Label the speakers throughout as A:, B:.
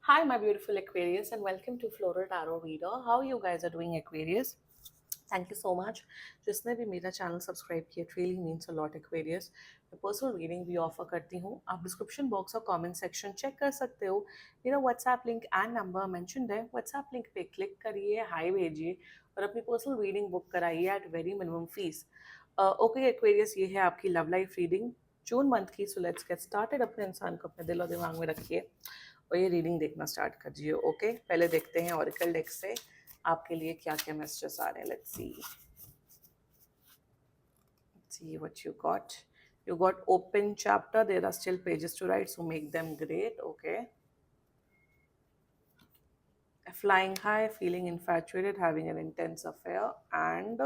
A: Hi, my beautiful Aquarius, and welcome to Floral Tarot Reader. How you guys are doing, Aquarius? Thank you so much जिसने भी मेरा channel subscribe किया. It really means a lot. Aquarius मैं personal reading भी offer करती हूँ. आप description box और कमेंट सेक्शन चेक कर सकते हो. मेरा WhatsApp link and number mentioned है. व्हाट्सएप लिंक पे क्लिक करिए, हाई भेजिए और अपनी पर्सनल रीडिंग बुक कराइए at very minimum fees. Okay Aquarius, ये है आपकी love life reading June month की. So let's get started. अपने इंसान को अपने दिल और दिमाग में रखिए और ये रीडिंग देखना स्टार्ट करिए. ओके, पहले देखते हैं ऑरिकल डेक से आपके लिए क्या क्या मैसेजेस आ रहे हैं. Let's see what you got. You got open chapter. There are still pages to write, so make them great. Okay. Flying high, feeling infatuated, having an intense affair, and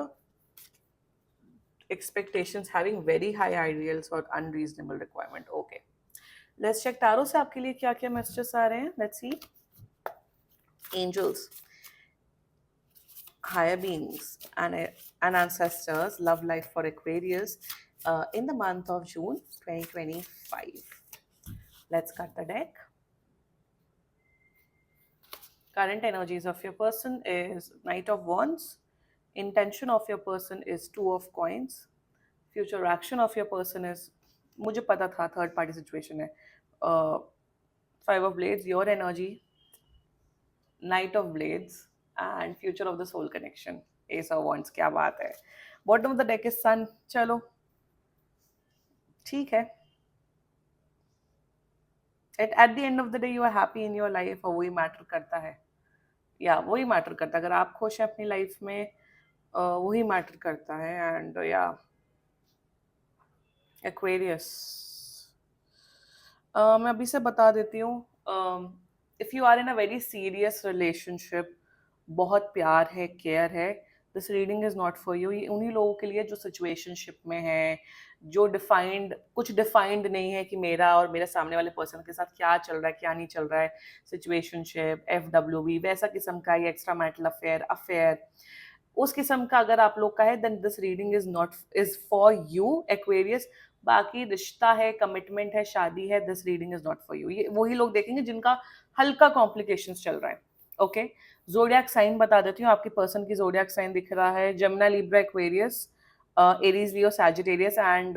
A: expectations, having very high ideals or unreasonable requirement. Okay. Let's check tarot से आपके लिए क्या क्या messages आ रहे हैं. Let's see. Angels, higher beings, and ancestors, love life for Aquarius in the month of June 2025. Let's cut the deck. Current energies of your person is Knight of Wands. Intention of your person is Two of Coins. Future action of your person is, मुझे पता था third party situation है. Five of Blades, your energy, Knight of Blades, and Future of the Soul Connection, Ace of Wands. क्या बात है. Bottom of the deck is Sun. चलो ठीक है. At the end of the day you are happy in your life और वही matter करता है. या वही मैटर करता है. अगर आप खुश हैं अपनी लाइफ में वही मैटर करता है. एंड या एक्वेरियस, मैं अभी से बता देती हूँ. If you are in a very serious relationship, बहुत प्यार है, केयर है, this reading is not for you. ये उन्हीं लोगों के लिए जो सिचुएशनशिप में है, जो कुछ डिफाइंड नहीं है कि मेरा और मेरे सामने वाले पर्सन के साथ क्या चल रहा है, क्या नहीं चल रहा है. सिचुएशनशिप, FWB, वैसा किस्म का, ये एक्स्ट्रा मैरिटल अफेयर, उस किस्म का अगर आप लोग का है, then this reading is for you Aquarius. बाकी रिश्ता है, कमिटमेंट है, शादी है, this reading is not for you. ये वही लोग देखेंगे जिनका हल्का कॉम्प्लिकेशंस चल रहा है. ओके, जोडियाक साइन बता देती हूँ. आपकी पर्सन की जोडियाक साइन दिख रहा है Jamuna, Libra, Aquarius, Aries, Leo, Sagittarius and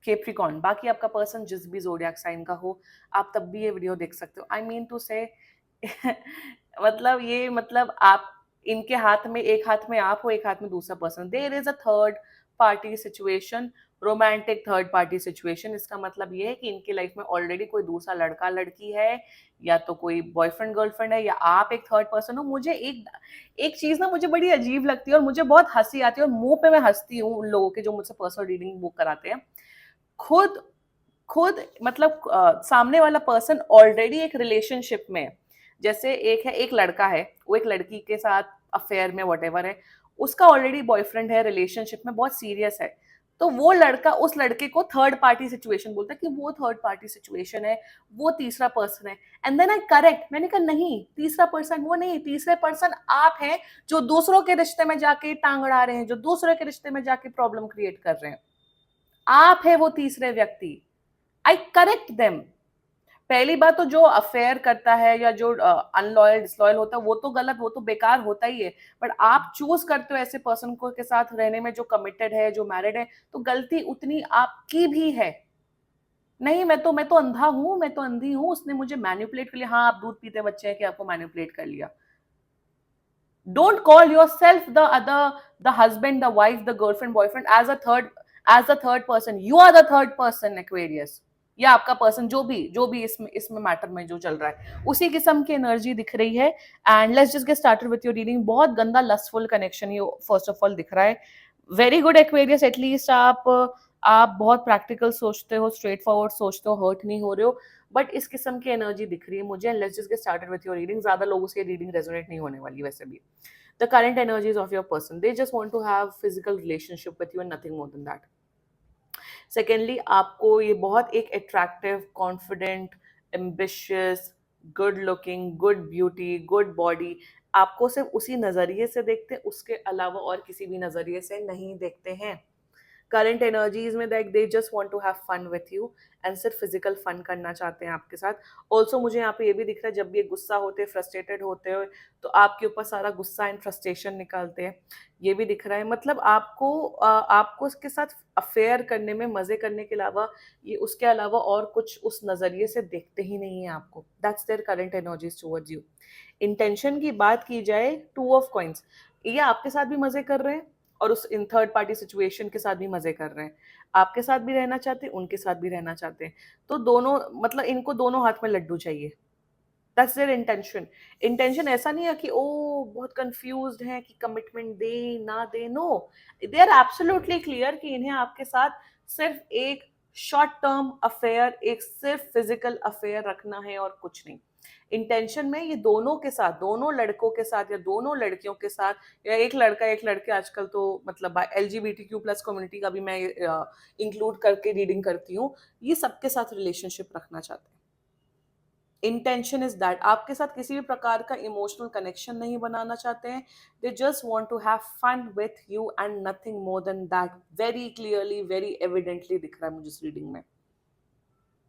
A: Capricorn. बाकी आपका पर्सन जिस भी जोडियाक साइन का हो, आप तब भी ये वीडियो देख सकते हो. आई मीन टू से मतलब आप इनके हाथ में, एक हाथ में आप हो, एक हाथ में दूसरा person. There is a third party situation, romantic third party situation. इसका मतलब ये है कि इनके लाइफ में ऑलरेडी कोई दूसरा लड़का लड़की है, या तो कोई बॉयफ्रेंड गर्लफ्रेंड है, या आप एक थर्ड पर्सन हो. मुझे एक चीज ना मुझे बड़ी अजीब लगती है और मुझे बहुत हंसी आती है और मुंह पे मैं हंसती हूँ उन लोगों के जो मुझसे पर्सनल रीडिंग बुक कराते हैं. खुद खुद मतलब सामने वाला पर्सन ऑलरेडी एक रिलेशनशिप में, जैसे एक लड़का है, वो एक लड़की के साथ अफेयर में वटेवर है, उसका ऑलरेडी बॉयफ्रेंड है, रिलेशनशिप में बहुत सीरियस है, तो वो लड़का उस लड़के को थर्ड पार्टी सिचुएशन बोलता है कि वो थर्ड पार्टी सिचुएशन है, वो तीसरा पर्सन है. एंड देन आई करेक्ट, मैंने कहा नहीं, तीसरा पर्सन वो नहीं, तीसरे पर्सन आप हैं जो दूसरों के रिश्ते में जाके टांग अड़ा रहे हैं, जो दूसरे के रिश्ते में जाके प्रॉब्लम क्रिएट कर रहे हैं. आप है वो तीसरे व्यक्ति. आई करेक्ट देम. पहली बात तो जो अफेयर करता है या जो अनलॉयल डिसलॉयल होता है वो तो गलत, वो तो बेकार होता ही है. बट आप चूज करते हो ऐसे पर्सन को के साथ रहने में जो कमिटेड है, जो मैरिड है, तो गलती उतनी आपकी भी है. नहीं, मैं तो अंधा हूं, मैं तो अंधी हूं, उसने मुझे मैनिपुलेट कर लिया. हाँ, आप दूध पीते बच्चे हैं कि आपको मैनिपुलेट कर लिया. Don't call yourself the other, the husband, the wife, the girlfriend, boyfriend as a third person. You are the third person Aquarius. या आपका पर्सन जो भी इसमें मैटर में जो चल रहा है, उसी किस्म की एनर्जी दिख रही है. And let's just get started with your reading. बहुत गंदा लस्टफुल कनेक्शन ये फर्स्ट ऑफ ऑल दिख रहा है. Very good Aquarius. एटलीस्ट आप बहुत प्रैक्टिकल सोचते हो, स्ट्रेट फॉरवर्ड सोचते हो, हर्ट नहीं हो रहे हो. बट इस किस्म की एनर्जी दिख रही है मुझे. Let's just get started with your reading. ज्यादा लोगों से रीडिंग रेजोनेट नहीं होने वाली वैसे भी. The current energies of your person, they just want to have physical relationship with you and nothing more than that. Secondly, आपको ये बहुत एक attractive, confident, ambitious, good looking, good beauty, good body, आपको सिर्फ उसी नजरिए से देखते हैं, उसके अलावा और किसी भी नजरिए से नहीं देखते हैं. करंट एनर्जीज में that they just want to have fun with you and सिर्फ फिजिकल फन करना चाहते हैं आपके साथ. ऑल्सो मुझे यहाँ पे ये भी दिख रहा है, जब भी ये गुस्सा होते हैं, फ्रस्ट्रेटेड होते हो, तो आपके ऊपर सारा गुस्सा एंड फ्रस्ट्रेशन निकालते हैं. ये भी दिख रहा है. मतलब आपको उसके साथ अफेयर करने में, मजे करने के अलावा, ये उसके अलावा और कुछ उस नजरिए से देखते ही नहीं है आपको. That's their current energies towards you. Intention की बात की जाए, 2 ऑफ कॉइंस, ये आपके साथ भी मजे कर रहे हैं और उस इन थर्ड पार्टी सिचुएशन के साथ भी मजे कर रहे हैं. आपके साथ भी रहना चाहते हैं, उनके साथ भी रहना चाहते हैं. तो दोनों, मतलब इनको दोनों हाथ में लड्डू चाहिए. That's there intention. इंटेंशन ऐसा नहीं है कि ओ बहुत कंफ्यूज्ड है कि कमिटमेंट दे ना दे. No, they are absolutely clear कि इन्हें आपके साथ सिर्फ एक शॉर्ट टर्म अफेयर, एक सिर्फ फिजिकल अफेयर रखना है और कुछ नहीं. इंटेंशन में ये दोनों के साथ, दोनों लड़कों के साथ या दोनों लड़कियों के साथ, या एक लड़का एक लड़के, आजकल तो मतलब LGBTQ+ कम्युनिटी का भी मैं इंक्लूड करके रीडिंग करती हूँ, ये सबके साथ रिलेशनशिप रखना चाहते हैं. इंटेंशन इज दैट आपके साथ किसी भी प्रकार का इमोशनल कनेक्शन नहीं बनाना चाहते हैं. They just want to have fun with you and nothing more than that. Very clearly, very evidently दिख रहा है मुझे इस रीडिंग में.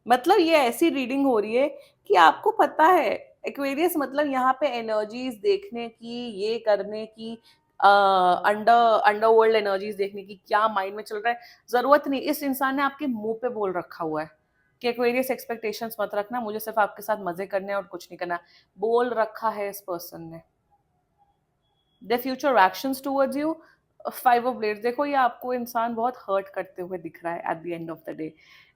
A: मतलब ये ऐसी रीडिंग हो रही है कि आपको पता है, एक्वेरियस, मतलब यहाँ पे एनर्जीज देखने की, ये करने की, अंडरवर्ल्ड एनर्जीज देखने की, क्या माइंड में चल रहा है, जरूरत नहीं. इस इंसान ने आपके मुंह पे बोल रखा हुआ है कि एक्वेरियस एक्सपेक्टेशंस मत रखना, मुझे सिर्फ आपके साथ मजे करने और कुछ नहीं करना. बोल रखा है इस पर्सन ने. The future actions towards you, 5 of blades. देखो, ये आपको इंसान बहुत हर्ट करते हुए दिख रहा है at the end of the day.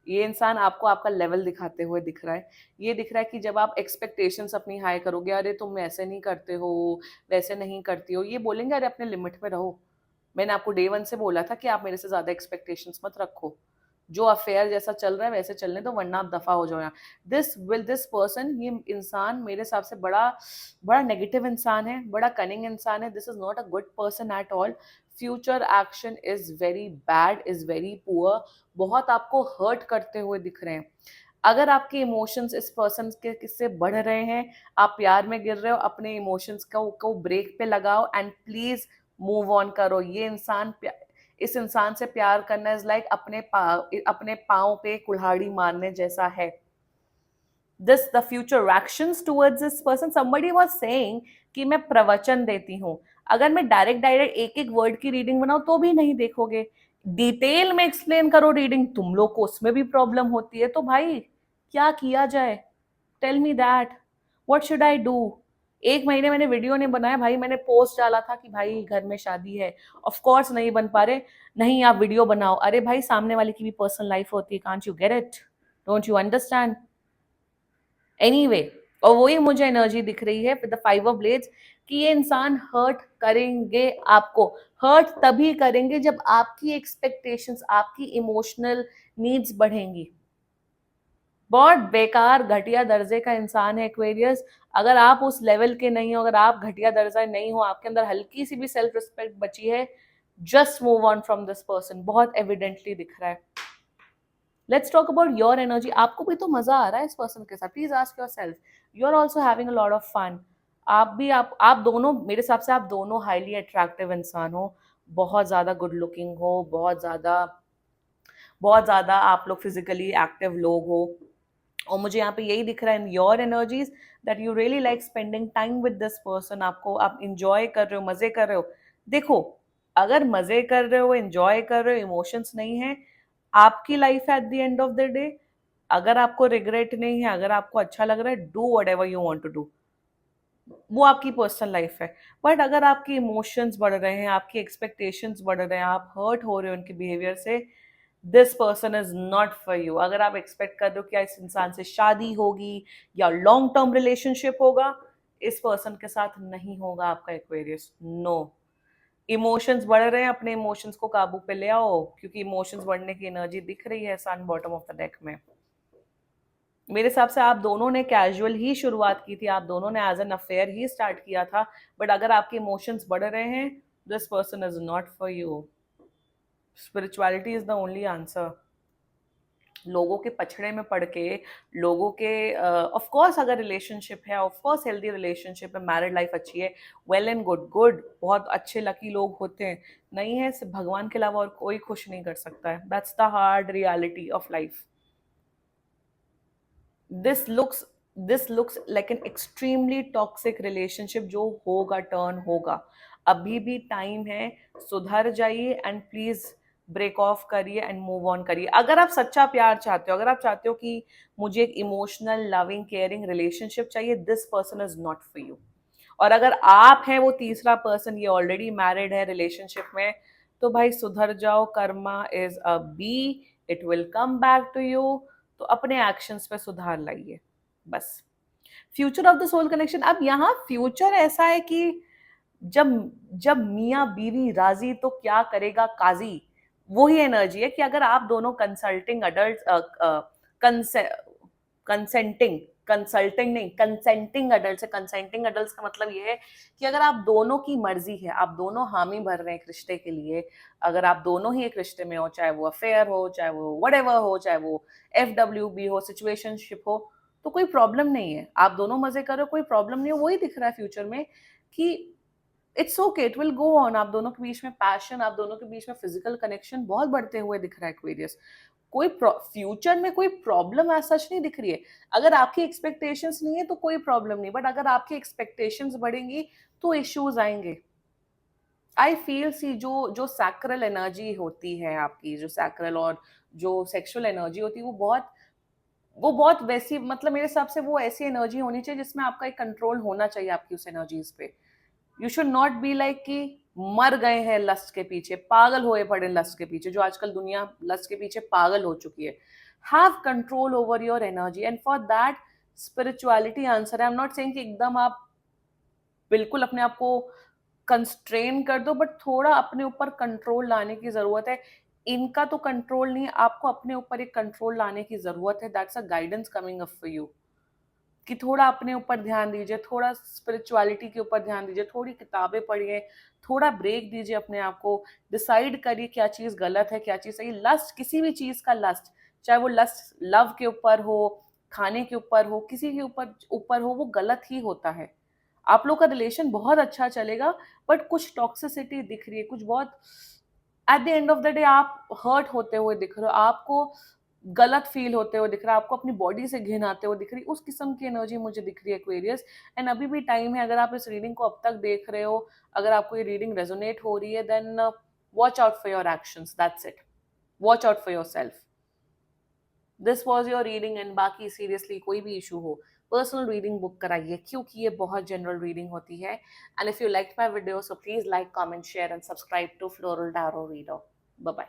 A: ये इंसान आपको आपका लेवल दिखाते हुए दिख रहा है. ये दिख रहा है कि जब आप एक्सपेक्टेशंस अपनी हाई करोगे, अरे तुम ऐसे नहीं करते हो, वैसे नहीं करती हो, ये बोलेंगे अरे अपने लिमिट में रहो. मैंने आपको डे 1 से बोला था कि आप मेरे से ज्यादा एक्सपेक्टेशंस मत रखो. जो अफेयर जैसा चल रहा है वैसे चलने दो, वरना आप दफा हो जाओ यहाँ. दिस पर्सन, ये इंसान मेरे हिसाब से बड़ा बड़ा नेगेटिव इंसान है, बड़ा कनिंग इंसान है. This is not a good person at all. Future action is very bad, is very poor. बहुत आपको हर्ट करते हुए दिख रहे हैं. अगर आपके इमोशंस इस पर्सन के किससे बढ़ रहे हैं, आप प्यार में गिर रहे हो, अपने इमोशंस को ब्रेक पे लगाओ एंड प्लीज मूव ऑन करो. ये इंसान, इस इंसान से प्यार करना इज लाइक अपने पाँव पे कुल्हाड़ी मारने जैसा है. This the future actions towards this person. Somebody was saying कि मैं प्रवचन देती हूँ. अगर मैं डायरेक्ट डायरेक्ट एक एक वर्ड की रीडिंग बनाऊं तो भी नहीं देखोगे. डिटेल में एक्सप्लेन करो रीडिंग, तुम लोग को उसमें भी प्रॉब्लम होती है. तो भाई क्या किया जाए? Tell me that. What should I do? 1 महीने मैंने वीडियो नहीं बनाया भाई. मैंने पोस्ट डाला था कि भाई घर में शादी है, ऑफ कोर्स नहीं बन पा रहे. नहीं, आप वीडियो बनाओ. अरे भाई, सामने वाले की भी पर्सनल लाइफ होती है. Can't you get it? Don't you understand? Anyway, और वही मुझे एनर्जी दिख रही है विद द 5 ऑफ ब्लेड्स कि ये इंसान हर्ट करेंगे आपको. हर्ट तभी करेंगे जब आपकी एक्सपेक्टेशंस, आपकी इमोशनल नीड्स बढ़ेंगी. बहुत बेकार घटिया दर्जे का इंसान है एक्वेरियस. अगर आप उस लेवल के नहीं हो, अगर आप घटिया दर्जा नहीं हो, आपके अंदर हल्की सी भी सेल्फ रिस्पेक्ट बची है, just move on from this person. बहुत एविडेंटली दिख रहा है. Let's talk about your energy. आपको भी तो मजा आ रहा है इस पर्सन के साथ. Please ask yourself, you are also having a lot of fun. आप दोनों, मेरे हिसाब से आप दोनों हाईली अट्रैक्टिव इंसान हो. बहुत ज्यादा गुड लुकिंग हो, बहुत ज्यादा आप लोग फिजिकली एक्टिव लोग हो. और मुझे यहाँ पे यही दिख रहा है in your energies that you really like spending time with this person. आप इंजॉय कर रहे हो, मजे कर रहे हो. देखो, अगर मजे कर रहे हो, इंजॉय कर रहे हो, इमोशंस नहीं है, आपकी life at the end of the day. अगर आपको रिग्रेट नहीं है, अगर आपको अच्छा लग रहा है, do whatever you want to do. वो आपकी पर्सनल लाइफ है. बट अगर आपके इमोशंस बढ़ रहे हैं, आपकी एक्सपेक्टेशंस बढ़ रहे हैं, आप हर्ट हो रहे हो उनके बिहेवियर से, this person is not for you. अगर आप एक्सपेक्ट कर रहे हो कि इस इंसान से शादी होगी या लॉन्ग टर्म रिलेशनशिप होगा, इस पर्सन के साथ नहीं होगा आपका एक्वेरियस. नो. इमोशंस बढ़ रहे हैं, अपने इमोशंस को काबू पे ले आओ, क्योंकि इमोशंस बढ़ने की एनर्जी दिख रही है सन बॉटम ऑफ द डेक में. मेरे हिसाब से आप दोनों ने कैजुअल ही शुरुआत की थी, आप दोनों ने एज एन अफेयर ही स्टार्ट किया था. बट अगर आपके इमोशंस बढ़ रहे हैं, this person is not for you. Spirituality is the only answer. लोगों के पछड़े में पड़ के, लोगों के ऑफ कोर्स अगर रिलेशनशिप है, ऑफ कोर्स हेल्दी रिलेशनशिप है, मैरिड लाइफ अच्छी है, वेल एंड गुड, बहुत अच्छे लकी लोग होते हैं। नहीं है, सिर्फ भगवान के अलावा और कोई खुश नहीं कर सकता है। That's the hard reality of life. This looks this looks like an extremely toxic relationship जो होगा, टर्न होगा। अभी भी टाइम है, सुधर जाइए एंड प्लीज ब्रेक ऑफ करिए एंड मूव ऑन करिए। अगर आप सच्चा प्यार चाहते हो, अगर आप चाहते हो कि मुझे एक इमोशनल लविंग केयरिंग रिलेशनशिप चाहिए, this person is not for you. और अगर आप हैं वो तीसरा पर्सन, ये ऑलरेडी मैरिड है रिलेशनशिप में, तो भाई सुधर जाओ, karma is a B, it will come back to you. तो अपने एक्शंस पे सुधार लाइए बस। Future of the soul connection, अब यहाँ फ्यूचर ऐसा है कि जब जब मियाँ बीवी राजी तो क्या करेगा काजी। वही एनर्जी है कि अगर आप दोनों कंसल्टिंग अडल्ट, कंसेंटिंग कंसल्टिंग नहीं, कंसेंटिंग अडल्ट है। कंसेंटिंग अडल्ट का मतलब ये है कि अगर आप दोनों की मर्जी है, आप दोनों हामी भर रहे हैं एक रिश्ते के लिए, अगर आप दोनों ही एक रिश्ते में हो, चाहे वो अफेयर हो, चाहे वो व्हाटएवर हो, चाहे वो FWB हो, सिचुएशनशिप हो, तो कोई प्रॉब्लम नहीं है। आप दोनों मजे करो, कोई प्रॉब्लम नहीं है। वही दिख रहा है फ्यूचर में कि it's okay, it will go on. आप दोनों के बीच में पैशन, आप दोनों के बीच में फिजिकल कनेक्शन बहुत बढ़ते हुए दिख रहा है एक्वेरियस। कोई फ्यूचर में कोई प्रॉब्लम ऐसा सच नहीं दिख रही है। अगर आपकी एक्सपेक्टेशंस नहीं है तो कोई प्रॉब्लम नहीं, बट अगर आपकी एक्सपेक्टेशंस बढ़ेंगी तो इश्यूज आएंगे। आई फील सी जो सैक्रल एनर्जी होती है आपकी, जो सैक्रल और जो सेक्सुअल एनर्जी होती है, वो बहुत वैसी, मतलब मेरे हिसाब से वो ऐसी एनर्जी होनी चाहिए जिसमें आपका एक कंट्रोल होना चाहिए आपकी उस एनर्जीज पे। You should not be like कि मर गए हैं लस्ट के पीछे, पागल हुए पड़े लस्ट के पीछे, जो आजकल दुनिया लस्ट के पीछे पागल हो चुकी है। Have control over your energy and for that spirituality answer है। आई एम नॉट सेइंग कि एकदम आप बिल्कुल अपने आप को कंस्ट्रेन कर दो, बट थोड़ा अपने ऊपर कंट्रोल लाने की जरूरत है। इनका तो कंट्रोल नहीं, आपको अपने ऊपर एक कंट्रोल लाने की जरूरत है। That's a guidance coming up for you कि थोड़ा अपने ऊपर ध्यान दीजिए, थोड़ा स्पिरिचुअलिटी के ऊपर ध्यान दीजिए, थोड़ी किताबें पढ़िए, थोड़ा ब्रेक दीजिए अपने आप को। डिसाइड करिए क्या चीज़ गलत है, क्या चीज़ सही। लस्ट, किसी भी चीज़ का लस्ट, चाहे वो लस्ट लव के ऊपर हो, खाने के ऊपर हो, किसी के ऊपर ऊपर हो, वो गलत ही होता है। आप लोग का रिलेशन बहुत अच्छा चलेगा, बट कुछ टॉक्सिसिटी दिख रही है, कुछ बहुत at the end of the day आप हर्ट होते हुए दिख रहे हो, आपको गलत फील होते हुए दिख रहा है, आपको अपनी बॉडी से घिन आते हुए दिख रही है। उस किस्म की एनर्जी मुझे दिख रही है एक्वेरियस। एंड अभी भी टाइम है, अगर आप इस रीडिंग को अब तक देख रहे हो, अगर आपको ये रीडिंग रेजोनेट हो रही है, then watch out for your actions, that's it. Watch out for yourself. This was your reading. And बाकी सीरियसली कोई भी इशू हो, पर्सनल रीडिंग बुक कराइए, क्योंकि ये बहुत जनरल रीडिंग होती है। And if you like my video, so please like, comment, share and subscribe to floral tarot reader. Bye bye.